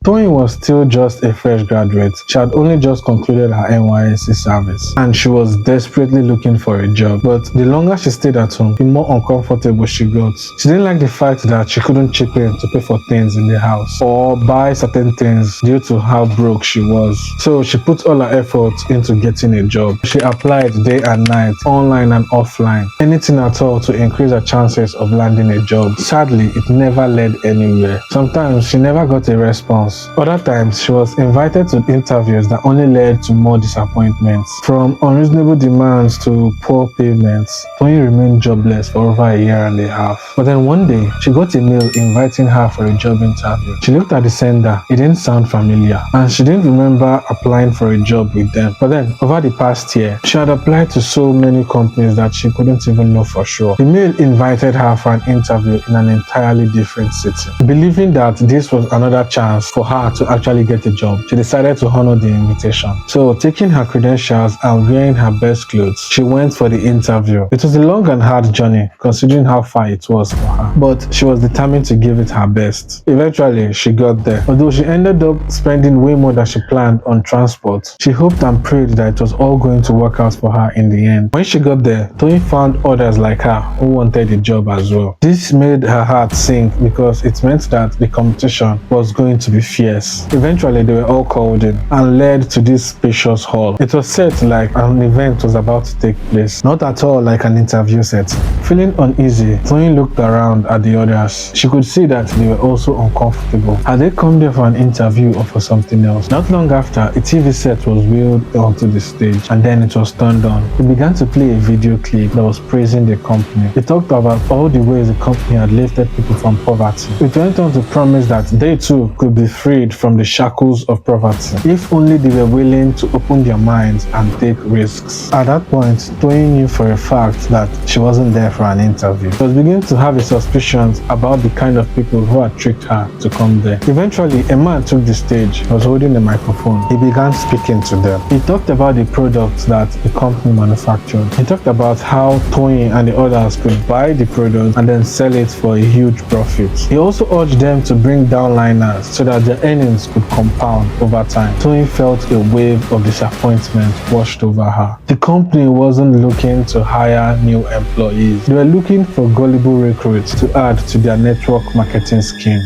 Toyin was still just a fresh graduate. She had only just concluded her NYSC service and she was desperately looking for a job. But the longer she stayed at home, the more uncomfortable she got. She didn't like the fact that she couldn't chip in to pay for things in the house or buy certain things due to how broke she was. So she put all her effort into getting a job. She applied day and night, online and offline, anything at all to increase her chances of landing a job. Sadly, it never led anywhere. Sometimes she never got a response. Other times, she was invited to interviews that only led to more disappointments. From unreasonable demands to poor payments, Toyin remained jobless for over a year and a half. But then one day, she got a mail inviting her for a job interview. She looked at the sender. It didn't sound familiar, and she didn't remember applying for a job with them. But then, over the past year, she had applied to so many companies that she couldn't even know for sure. The mail invited her for an interview in an entirely different city. Believing that this was another chance for her to actually get a job, she decided to honor the invitation. So, taking her credentials and wearing her best clothes, she went for the interview. It was a long and hard journey, considering how far it was for her, but she was determined to give it her best. Eventually, she got there. Although she ended up spending way more than she planned on transport, she hoped and prayed that it was all going to work out for her in the end. When she got there, Toyin found others like her who wanted the job as well. This made her heart sink because it meant that the competition was going to be fierce. Eventually, they were all called in and led to this spacious hall. It was set like an event was about to take place, not at all like an interview setting. Feeling uneasy, Toyin looked around at the others. She could see that they were also uncomfortable. Had they come there for an interview or for something else? Not long after, a TV set was wheeled onto the stage and then it was turned on. It began to play a video clip that was praising the company. It talked about all the ways the company had lifted people from poverty. It went on to promise that they too could be freed from the shackles of poverty if only they were willing to open their minds and take risks. At that point, Toyin knew for a fact that she wasn't there for an interview. She was beginning to have suspicions about the kind of people who had tricked her to come there. Eventually, a man took the stage. He was holding a microphone. He began speaking to them. He talked about the products that the company manufactured. He talked about how Toyin and the others could buy the product and then sell it for a huge profit. He also urged them to bring downliners so that their earnings could compound over time. Toyin felt a wave of disappointment washed over her. The company wasn't looking to hire new employees. They were looking for gullible recruits to add to their network marketing scheme.